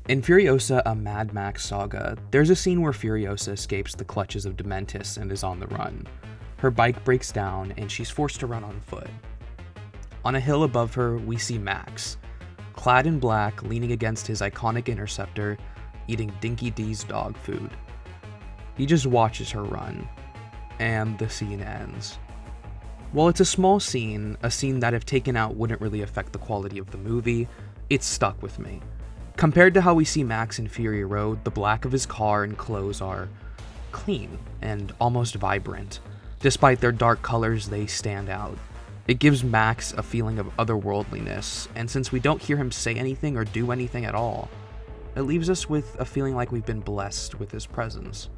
In Furiosa, a Mad Max saga, there's a scene where Furiosa escapes the clutches of Dementis and is on the run. Her bike breaks down and she's forced to run on foot. On a hill above her, we see Max, clad in black, leaning against his iconic interceptor, eating Dinky D's dog food. He just watches her run, and the scene ends. While it's a small scene, a scene that if taken out wouldn't really affect the quality of the movie, it stuck with me. Compared to how we see Max in Fury Road, the black of his car and clothes are clean and almost vibrant. Despite their dark colors, they stand out. It gives Max a feeling of otherworldliness, and since we don't hear him say anything or do anything at all, it leaves us with a feeling like we've been blessed with his presence.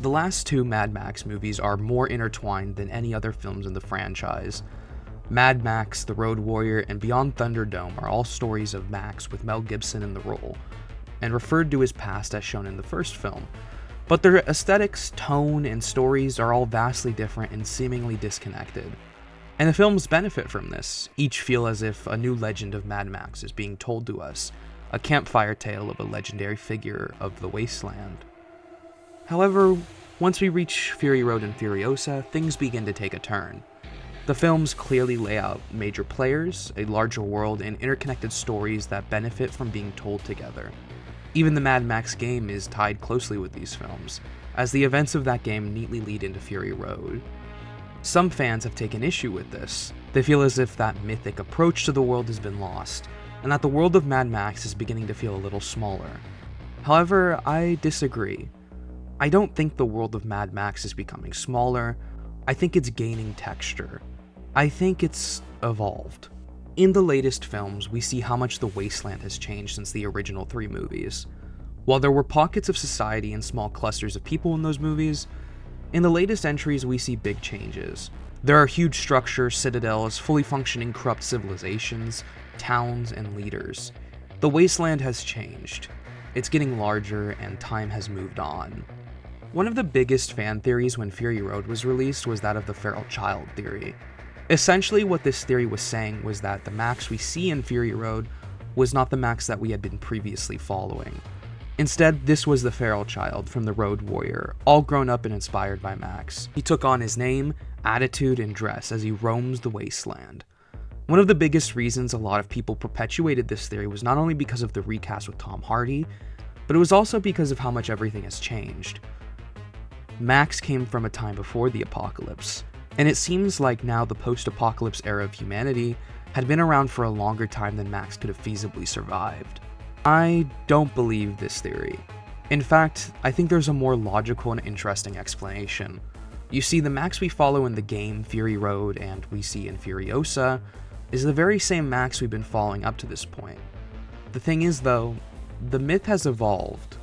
The last two Mad Max movies are more intertwined than any other films in the franchise. Mad Max, The Road Warrior, and Beyond Thunderdome are all stories of Max with Mel Gibson in the role, and referred to his past as shown in the first film. But their aesthetics, tone, and stories are all vastly different and seemingly disconnected. And the films benefit from this, each feel as if a new legend of Mad Max is being told to us, a campfire tale of a legendary figure of the Wasteland. However, once we reach Fury Road and Furiosa, things begin to take a turn. The films clearly lay out major players, a larger world, and interconnected stories that benefit from being told together. Even the Mad Max game is tied closely with these films, as the events of that game neatly lead into Fury Road. Some fans have taken issue with this. They feel as if that mythic approach to the world has been lost, and that the world of Mad Max is beginning to feel a little smaller. However, I disagree. I don't think the world of Mad Max is becoming smaller. I think it's gaining texture. I think it's evolved. In the latest films, we see how much the Wasteland has changed since the original three movies. While there were pockets of society and small clusters of people in those movies, in the latest entries we see big changes. There are huge structures, citadels, fully functioning corrupt civilizations, towns, and leaders. The Wasteland has changed. It's getting larger, and time has moved on. One of the biggest fan theories when Fury Road was released was that of the feral child theory. Essentially, what this theory was saying was that the Max we see in Fury Road was not the Max that we had been previously following. Instead, this was the feral child from the Road Warrior, all grown up and inspired by Max. He took on his name, attitude, and dress as he roams the Wasteland. One of the biggest reasons a lot of people perpetuated this theory was not only because of the recast with Tom Hardy, but it was also because of how much everything has changed. Max came from a time before the apocalypse, and it seems like now the post-apocalypse era of humanity had been around for a longer time than Max could have feasibly survived. I don't believe this theory. In fact, I think there's a more logical and interesting explanation. You see, the Max we follow in the game Fury Road and we see in Furiosa is the very same Max we've been following up to this point. The thing is though, the myth has evolved.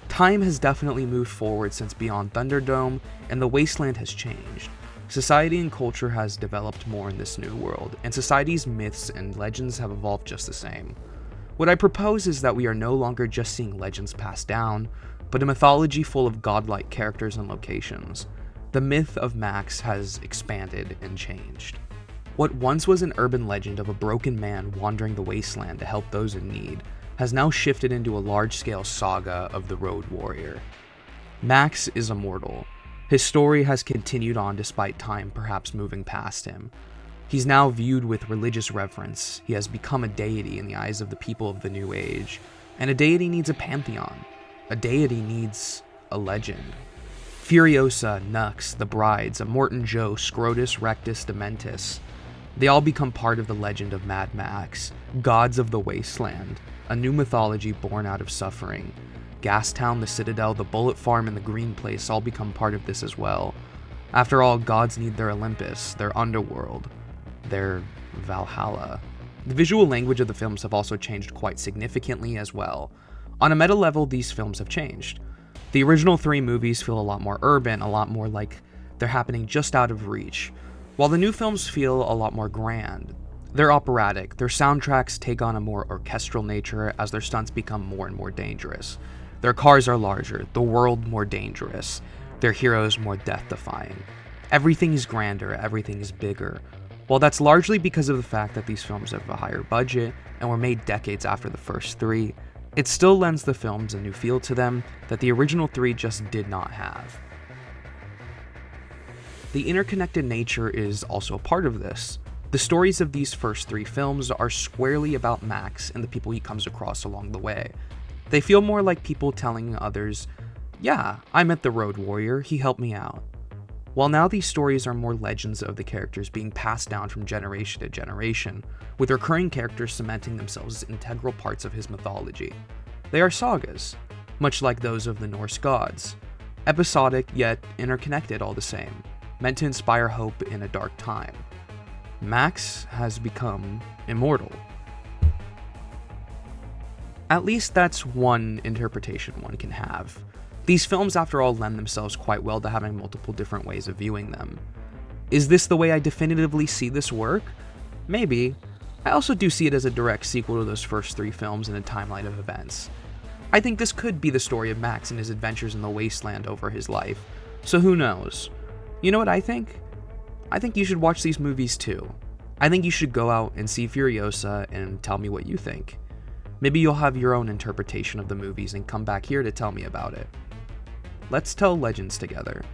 Time has definitely moved forward since Beyond Thunderdome, and the Wasteland has changed. Society and culture has developed more in this new world, and society's myths and legends have evolved just the same. What I propose is that we are no longer just seeing legends passed down, but a mythology full of godlike characters and locations. The myth of Max has expanded and changed. What once was an urban legend of a broken man wandering the wasteland to help those in need has now shifted into a large-scale saga of the Road Warrior. Max is immortal. His story has continued on despite time perhaps moving past him. He's now viewed with religious reverence. He has become a deity in the eyes of the people of the New Age. And a deity needs a pantheon. A deity needs a legend. Furiosa, Nux, the Brides, Immortan Joe, Scrotus, Rectus, Dementis. They all become part of the legend of Mad Max, gods of the Wasteland, a new mythology born out of suffering. Gastown, the Citadel, the Bullet Farm, and the Green Place all become part of this as well. After all, gods need their Olympus, their underworld, their Valhalla. The visual language of the films have also changed quite significantly as well. On a meta level, these films have changed. The original three movies feel a lot more urban, a lot more like they're happening just out of reach, while the new films feel a lot more grand. They're operatic, their soundtracks take on a more orchestral nature as their stunts become more and more dangerous. Their cars are larger, the world more dangerous, their heroes more death-defying. Everything is grander, everything is bigger. While that's largely because of the fact that these films have a higher budget and were made decades after the first three, It still lends the films a new feel to them that the original three just did not have. The interconnected nature is also a part of this. The stories of these first three films are squarely about Max and the people he comes across along the way. They feel more like people telling others, "Yeah, I met the Road Warrior, he helped me out." While now these stories are more legends of the characters being passed down from generation to generation, with recurring characters cementing themselves as integral parts of his mythology. They are sagas, much like those of the Norse gods, episodic yet interconnected all the same, meant to inspire hope in a dark time. Max has become immortal. At least that's one interpretation one can have. These films, after all, lend themselves quite well to having multiple different ways of viewing them. Is this the way I definitively see this work? Maybe. I also do see it as a direct sequel to those first three films in a timeline of events. I think this could be the story of Max and his adventures in the Wasteland over his life, so who knows? You know what I think? I think you should watch these movies too. I think you should go out and see Furiosa and tell me what you think. Maybe you'll have your own interpretation of the movies and come back here to tell me about it. Let's tell legends together.